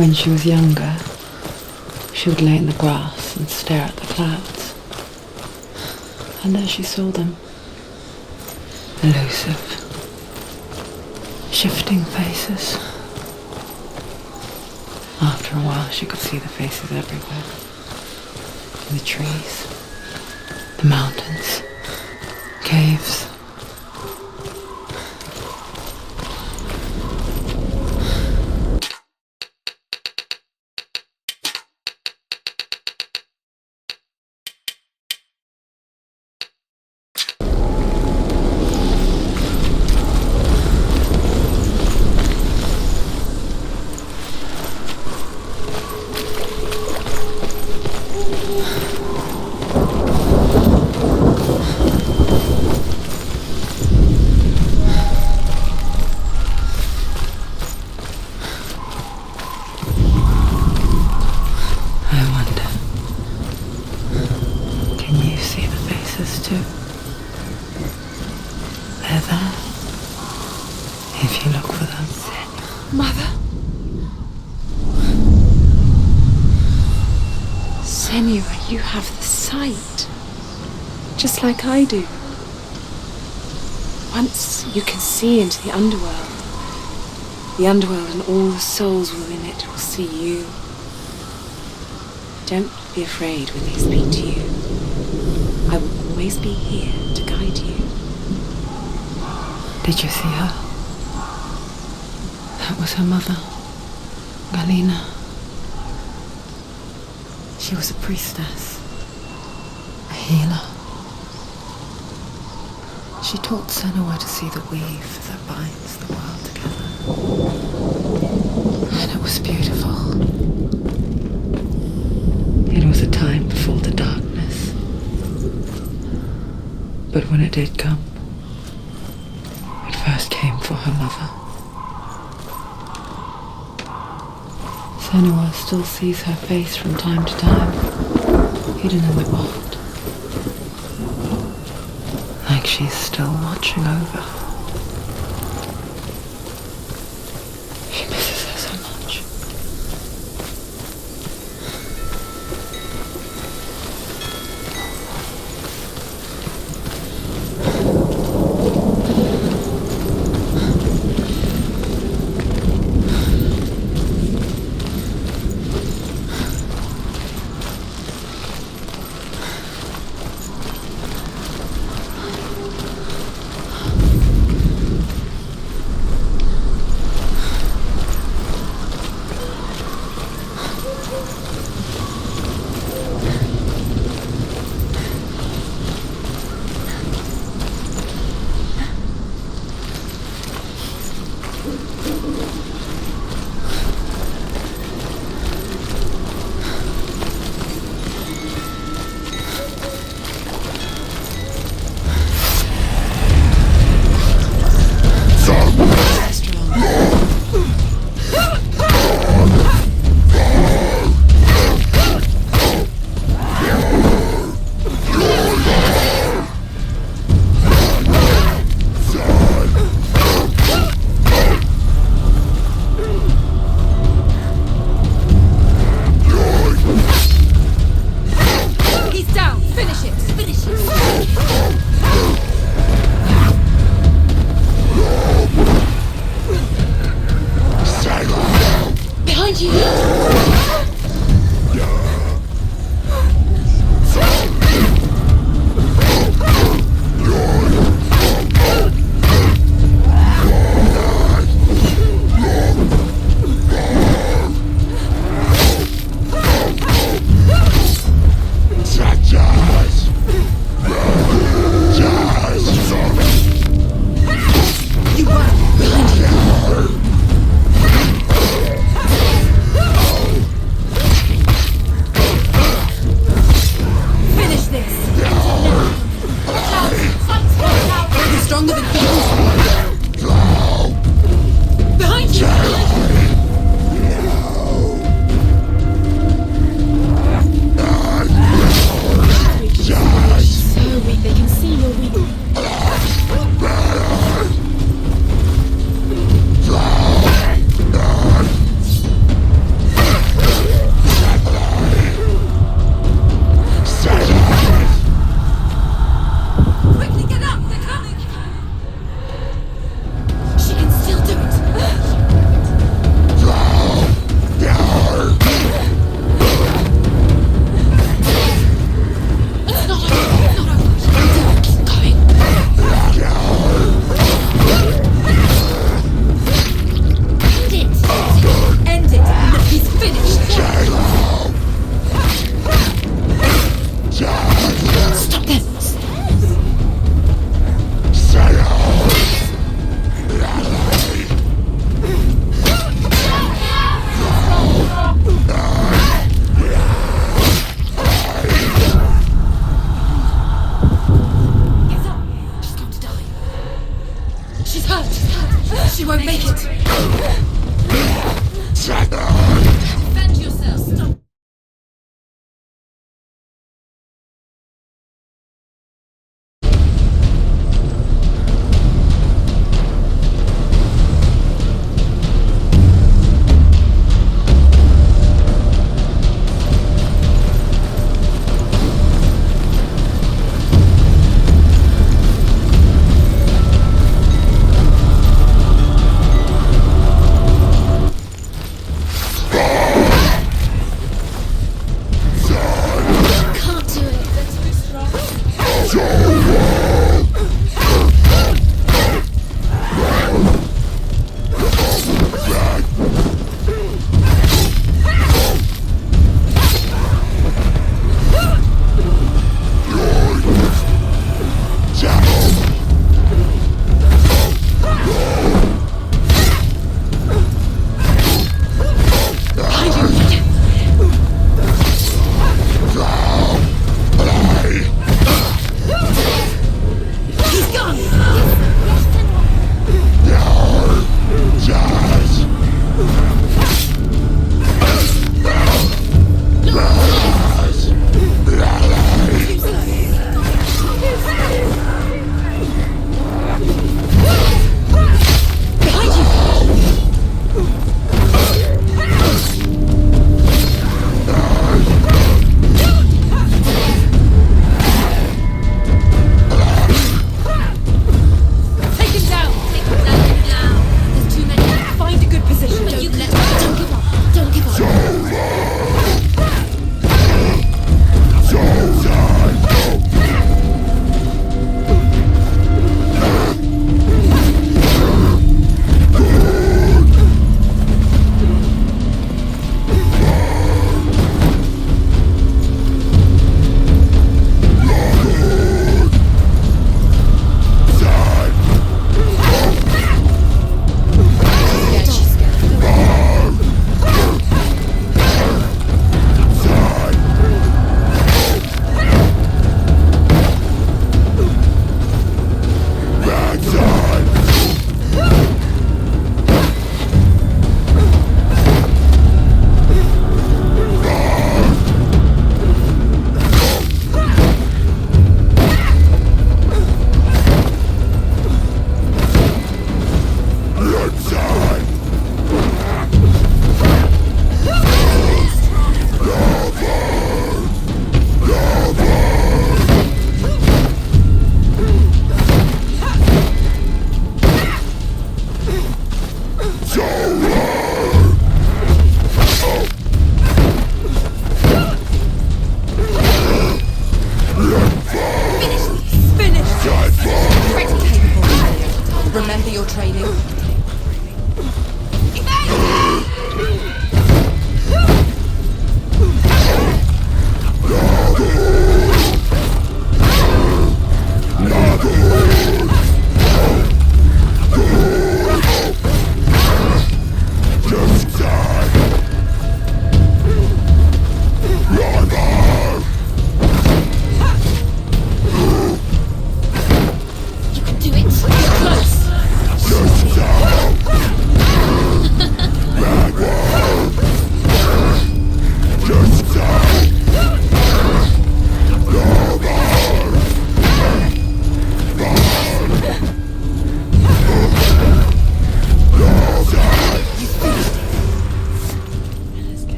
When she was younger, she would lay in the grass and stare at the clouds. And there she saw them. Elusive, shifting faces. After a while, she could see the faces everywhere. In the trees, the mountains, caves. If you look for them. Mother? Senua, you have the sight. Just like I do. Once you can see into the underworld and all the souls within it will see you. Don't be afraid when they speak to you. I will always be here to guide you. Did you see her? That was her mother, Melina. She was a priestess, a healer. She taught Senua to see the weave that binds the world together. And it was beautiful. It was a time before the darkness. But when it did come, it first came for her mother. Senua still sees her face from time to time, hidden in the waft. Like she's still watching over her. She misses her so much.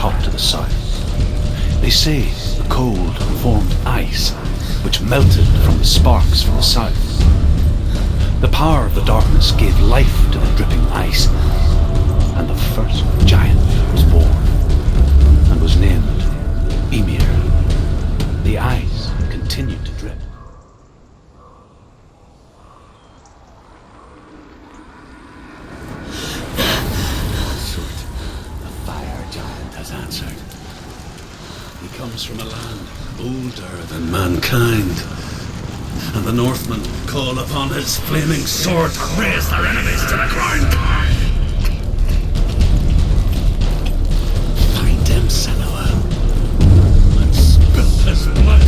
hot to the south. They say the cold formed ice, which melted from the sparks from the south. The power of the darkness gave life to the dripping ice, and the first giant was born, and was named Ymir. The ice continued to drip. The fire giant has answered. He comes from a land older than mankind, and the Northmen call upon his flaming sword to raze their enemies to the ground. Find him, Senua, and spill his blood.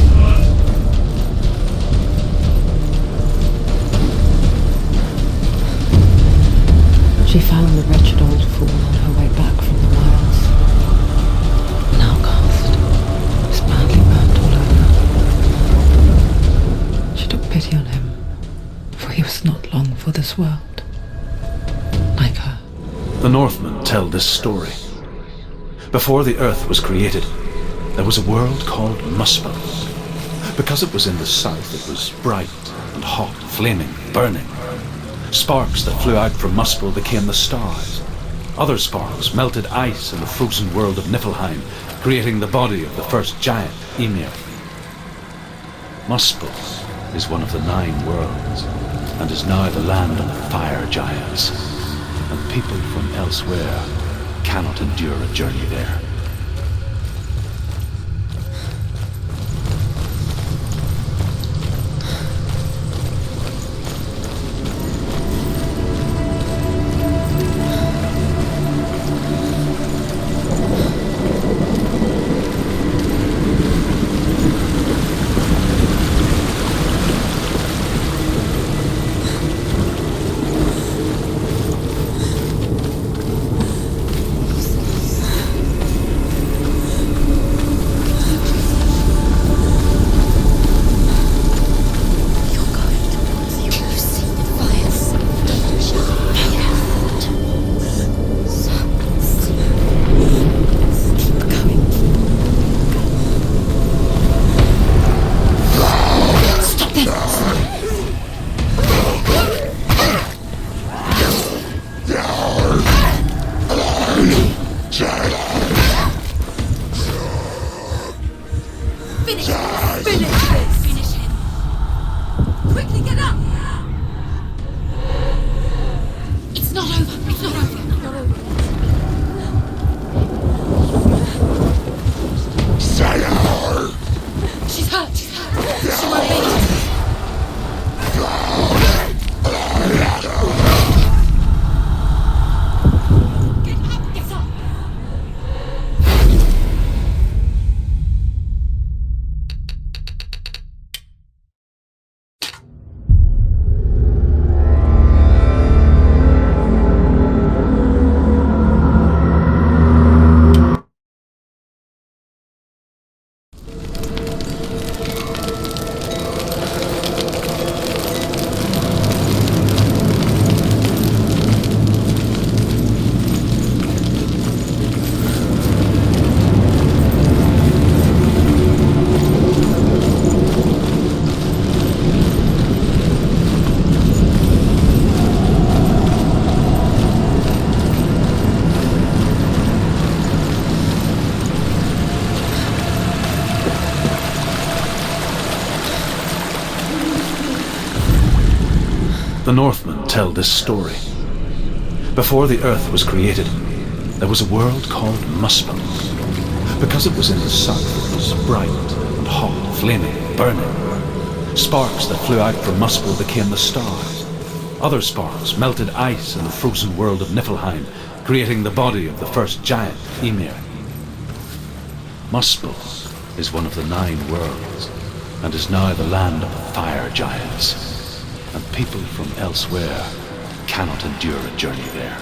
She found the wretched old fool on her way back from the wilds. An outcast, was badly burnt all over. She took pity on him, for he was not long for this world, like her. The Northmen tell this story. Before the earth was created, there was a world called Muspel. Because it was in the south, it was bright and hot, flaming, burning. Sparks that flew out from Muspel became the stars. Other sparks melted ice in the frozen world of Niflheim, creating the body of the first giant, Ymir. Muspel is one of the 9 worlds, and is now the land of the fire giants, and people from elsewhere cannot endure a journey there. The Northmen tell this story. Before the earth was created, there was a world called Muspel. Because it was in the south, it was bright and hot, flaming, burning. Sparks that flew out from Muspel became the stars. Other sparks melted ice in the frozen world of Niflheim, creating the body of the first giant, Ymir. Muspel is one of the 9 worlds, and is now the land of the fire giants, and people from elsewhere cannot endure a journey there.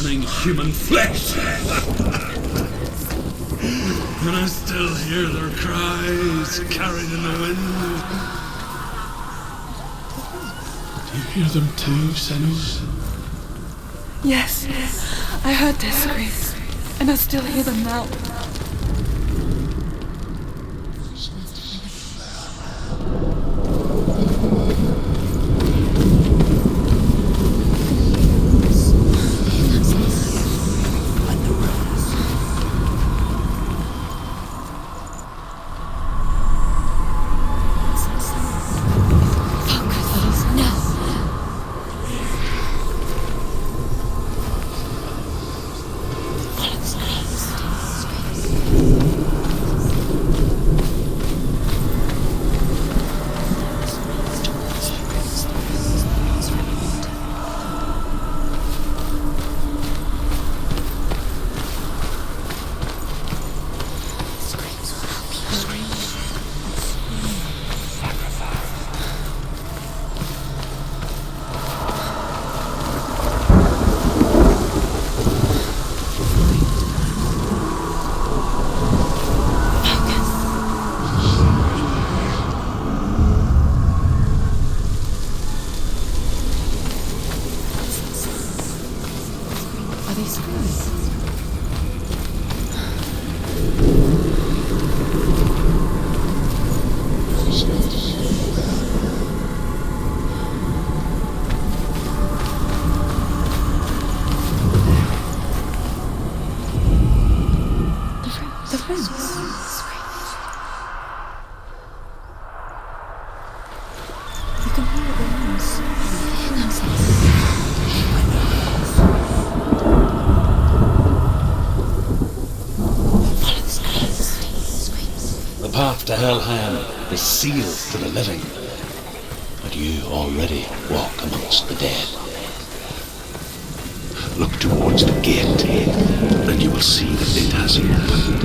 burning human flesh. And I still hear their cries carried in the wind. Do you hear them too, Senua? Yes, I heard their screams, and I still hear them now. The path to Helheim is sealed to the living, but you already walk amongst the dead. Look towards the gate, and you will see that it has opened.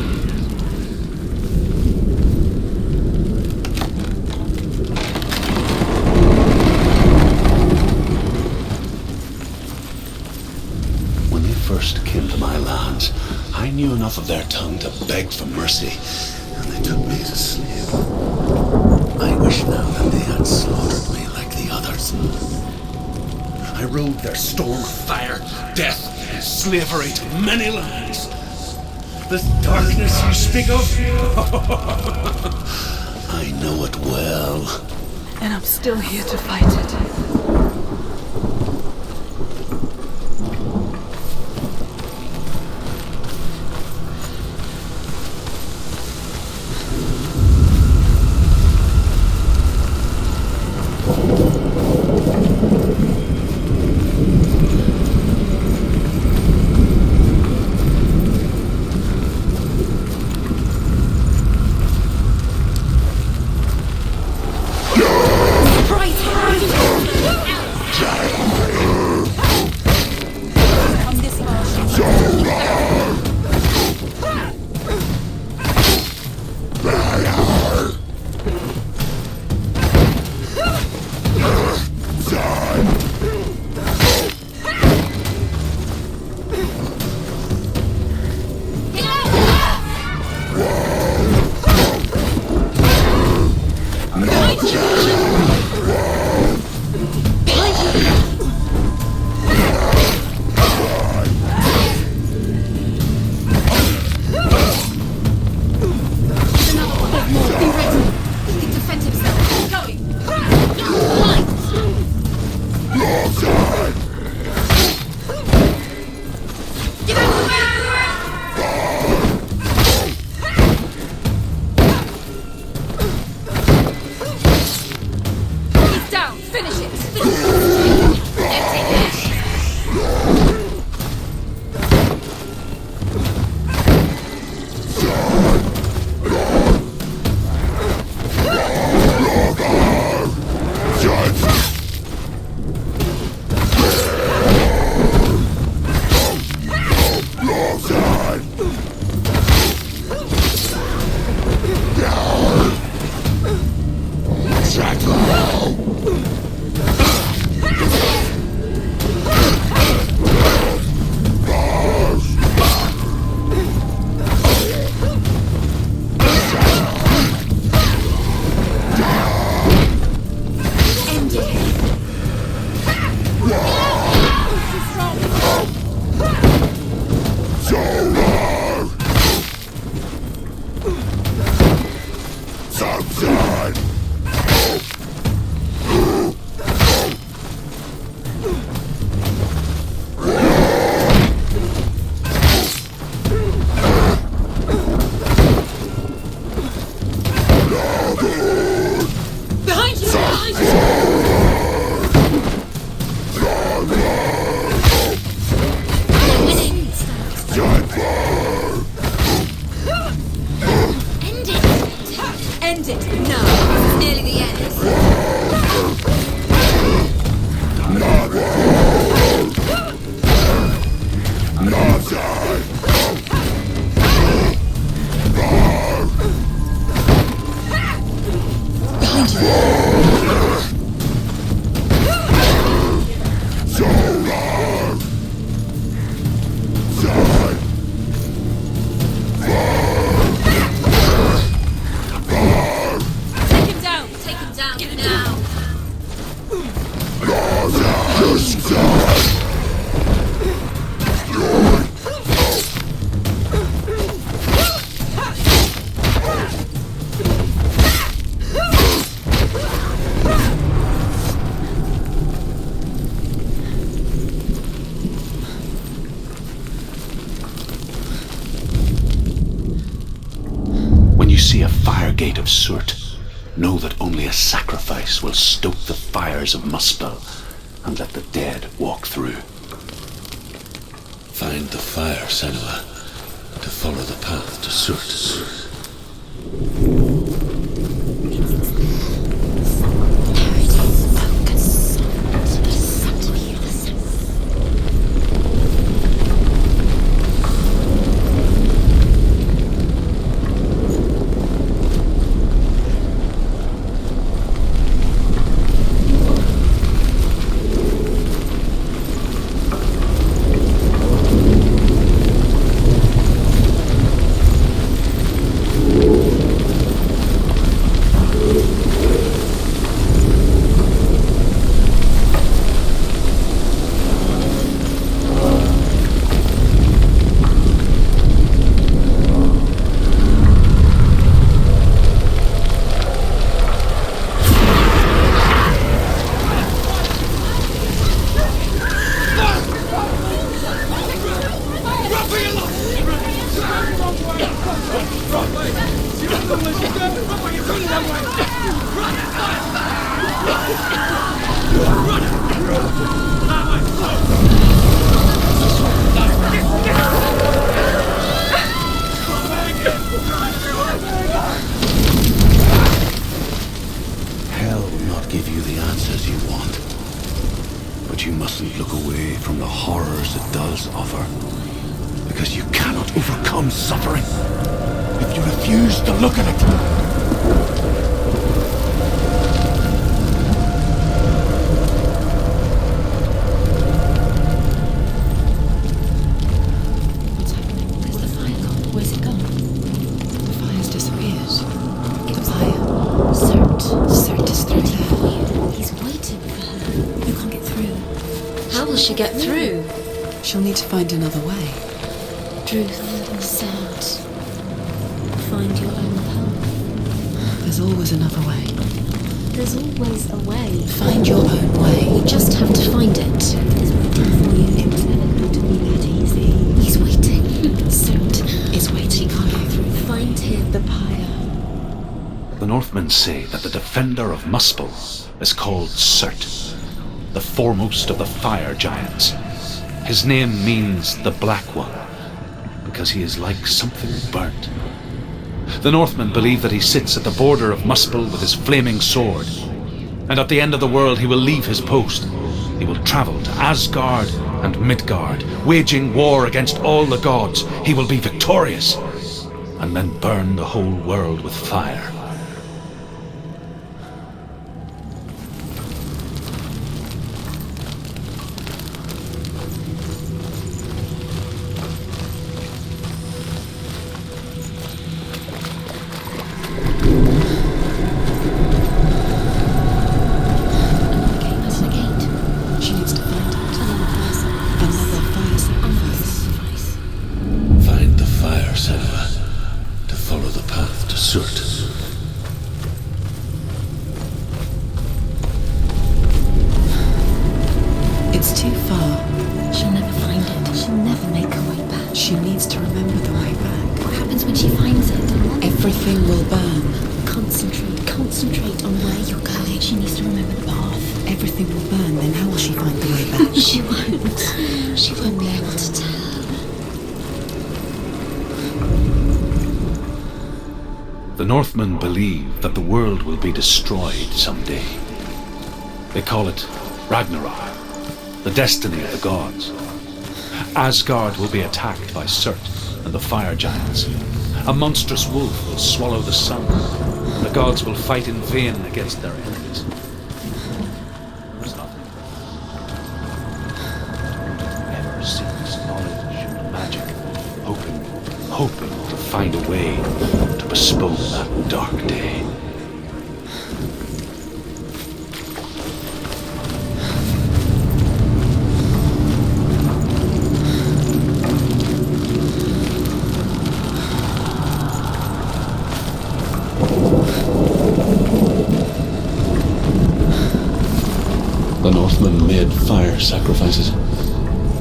When they first came to my lands, I knew enough of their tongue to beg for mercy, and they took me as a slave. I wish now that they had slaughtered me like the others. I rode their storm of fire, death, and slavery to many lands. This darkness you speak of, I know it well. And I'm still here to fight it. Right! Behind you! Behind you! End it! No! It's nearly the end. Behind you! Take him down now! When you see a fire gate of Surt, know that only a sacrifice will stoke the fires of Muspel and let the dead walk through. Find the fire, Senua, to follow the path to Surt. Hell will not give you the answers you want. But you mustn't look away from the horrors it does offer. Because you cannot overcome suffering if you refuse to look at it. What's happening? Where's the fire gone? Where's it gone? The fire's disappeared. The fire. Surt is through there. He's waiting for her. You can't get through. How will she get through? She'll need to find another way. Truth, sound. Find your own path. There's always another way. There's always a way. Find your own way. You just have to find it. He's waiting for you. It was never going to be that easy. He's waiting. Surt is waiting. She can't get through. Find him. The pyre. The Northmen say that the defender of Muspel is called Surt, the foremost of the fire giants. His name means the Black One, because he is like something burnt. The Northmen believe that he sits at the border of Muspel with his flaming sword, and at the end of the world he will leave his post. He will travel to Asgard and Midgard, waging war against all the gods. He will be victorious, and then burn the whole world with fire. She needs to find it. Another fire sacrifice. Find the fire, Senua, to follow the path to Surt. Everything will burn. Concentrate on where you're going. She needs to remember the path. Everything will burn, then how will she find the way back? She won't. She won't be able to tell. The Northmen believe that the world will be destroyed someday. They call it Ragnarok, the destiny of the gods. Asgard will be attacked by Surt and the fire giants. A monstrous wolf will swallow the sun. The gods will fight in vain against their enemies. There's nothing ever seeks knowledge and magic, hoping to find a way to postpone that dark day. The Northmen made fire sacrifices,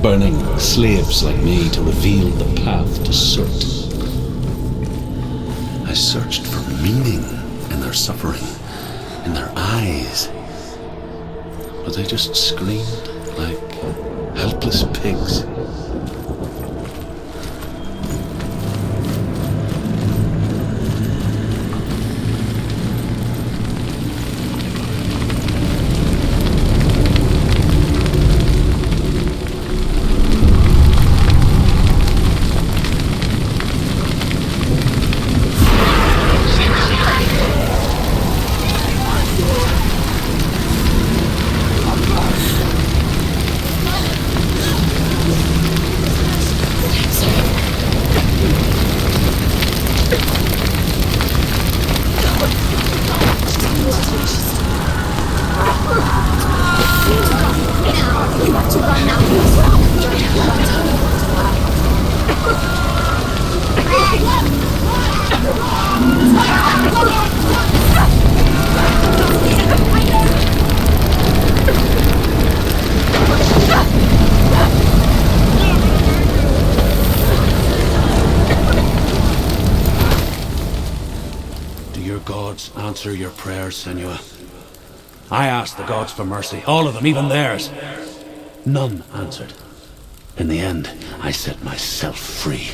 burning slaves like me to reveal the path to Surt. I searched for meaning in their suffering, in their eyes, but they just screamed like helpless pigs. Answer your prayers, Senua. I asked the gods for mercy, all of them, even theirs. None answered. In the end, I set myself free.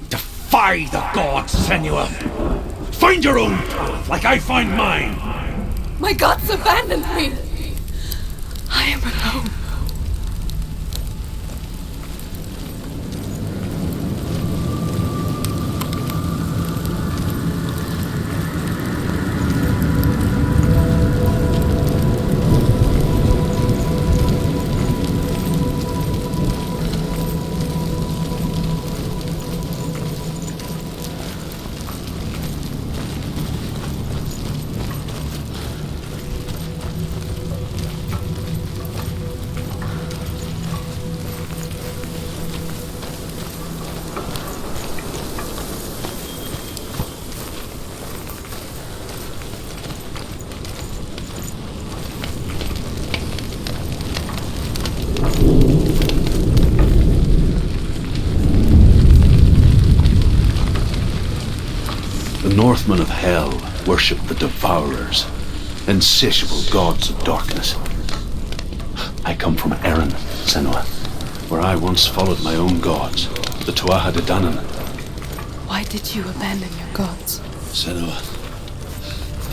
Defy the gods, Senua! Find your own path, like I find mine! My gods abandoned me! I am alone. The Northmen of Hell worship the Devourers, insatiable gods of darkness. I come from Erin, Senua, where I once followed my own gods, the Tuatha De Danann. Why did you abandon your gods? Senua,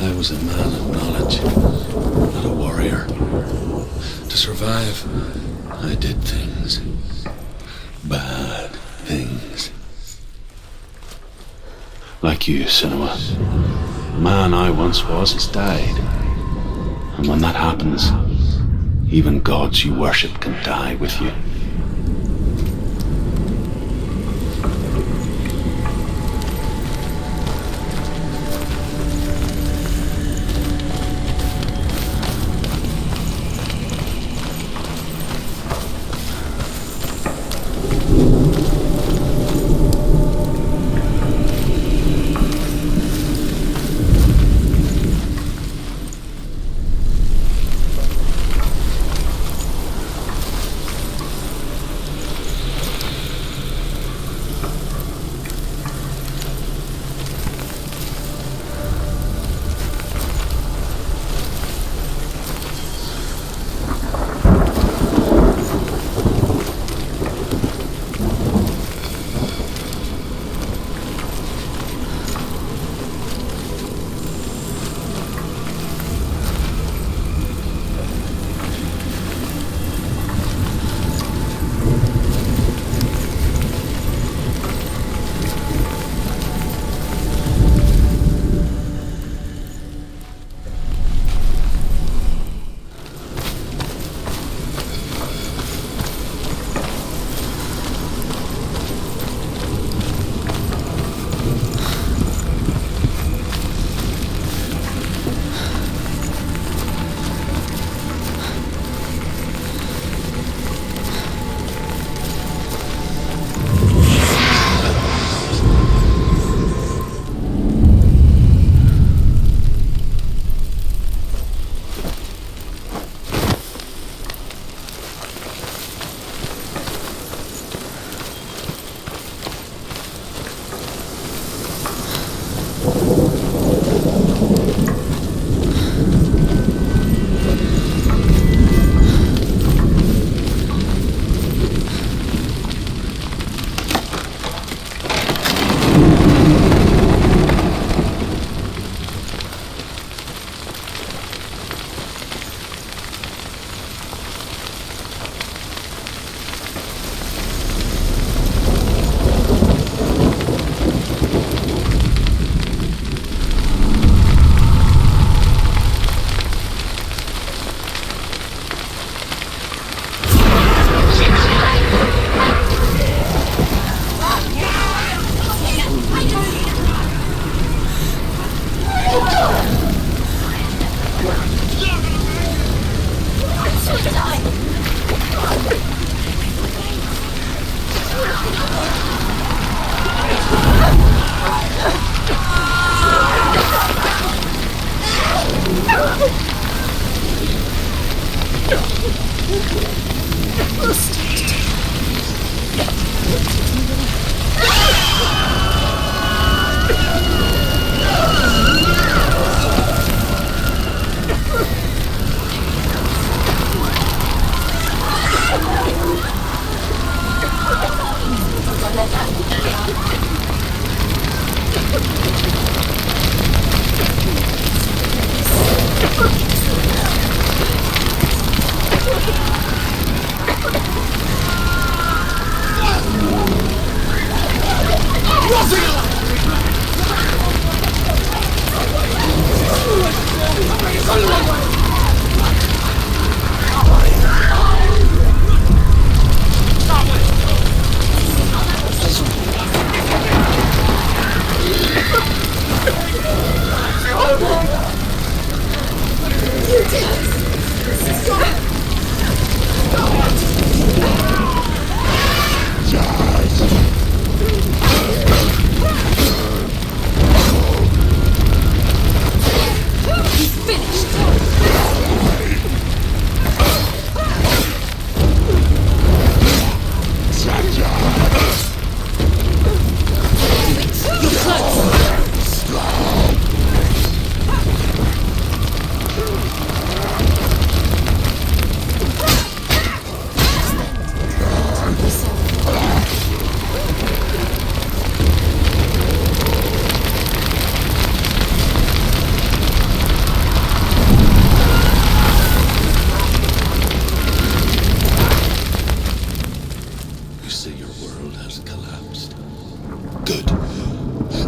I was a man of knowledge, not a warrior. To survive, I did things. Bad things. Like you, Senua. The man I once was has died. And when that happens, even gods you worship can die with you.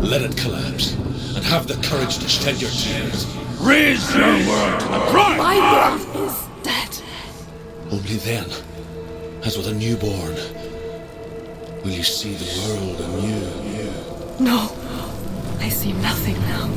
Let it collapse, and have the courage to shed your tears. Raise your world to the prime! My world is dead. Only then, as with a newborn, will you see the world anew. No, I see nothing now.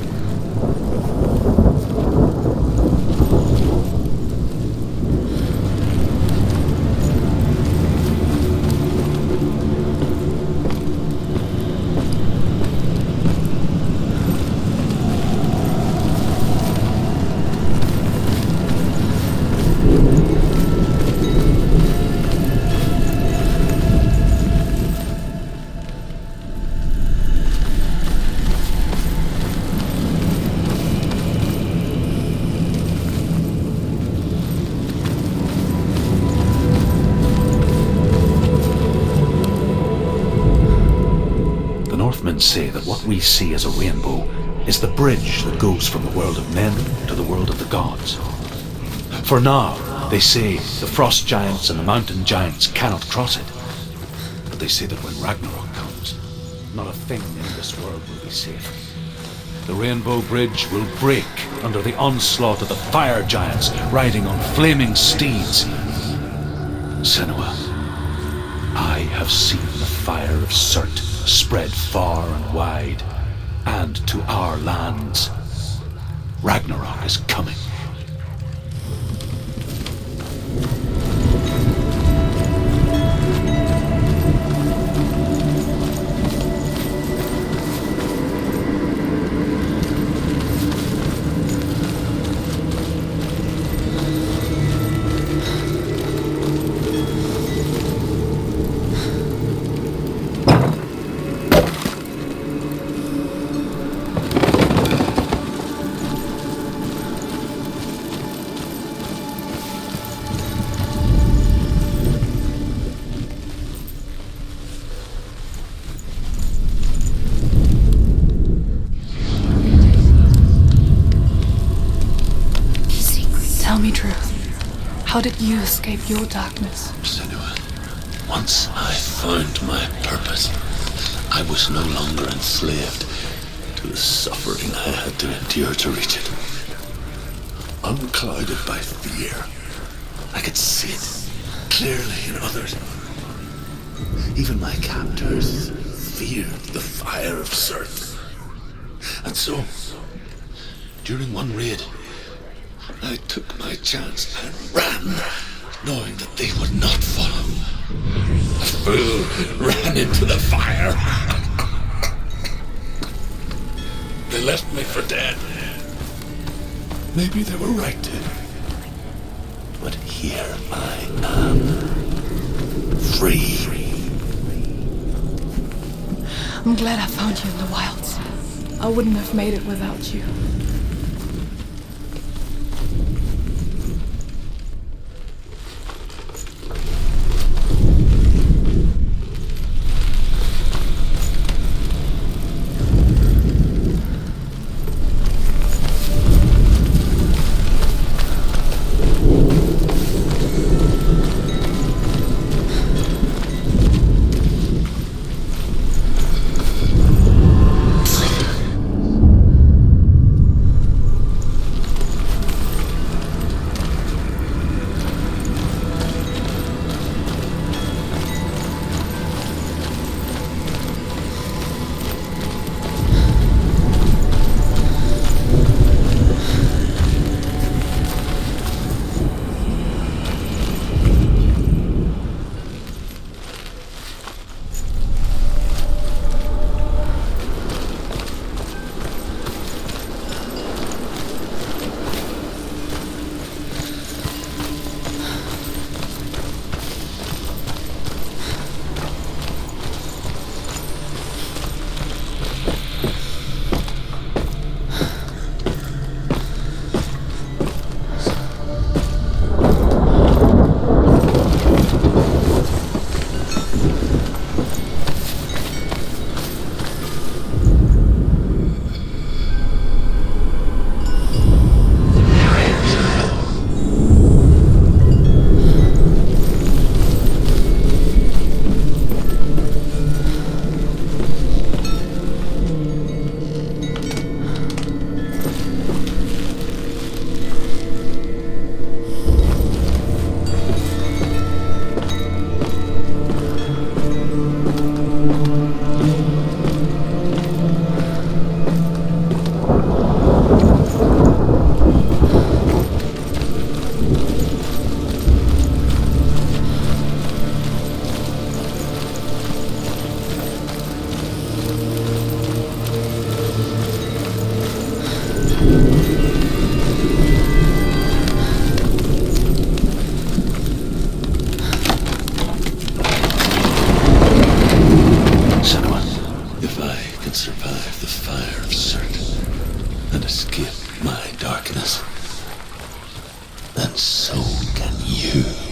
Say that what we see as a rainbow is the bridge that goes from the world of men to the world of the gods. For now, they say the frost giants and the mountain giants cannot cross it. But they say that when Ragnarok comes, not a thing in this world will be safe. The rainbow bridge will break under the onslaught of the fire giants riding on flaming steeds. Senua, I have seen the fire of Surt spread far and wide, and to our lands. Ragnarok is coming. Tell me truth. How did you escape your darkness? Senua, once I found my purpose, I was no longer enslaved to the suffering I had to endure to reach it. Unclouded by fear, I could see it clearly in others. Even my captors feared the fire of Surt. And so, during one raid, I took my chance and ran, knowing that they would not follow. A fool ran into the fire. They left me for dead. Maybe they were right to. But here I am. Free. I'm glad I found you in the wilds. I wouldn't have made it without you. escape my darkness. And so can you.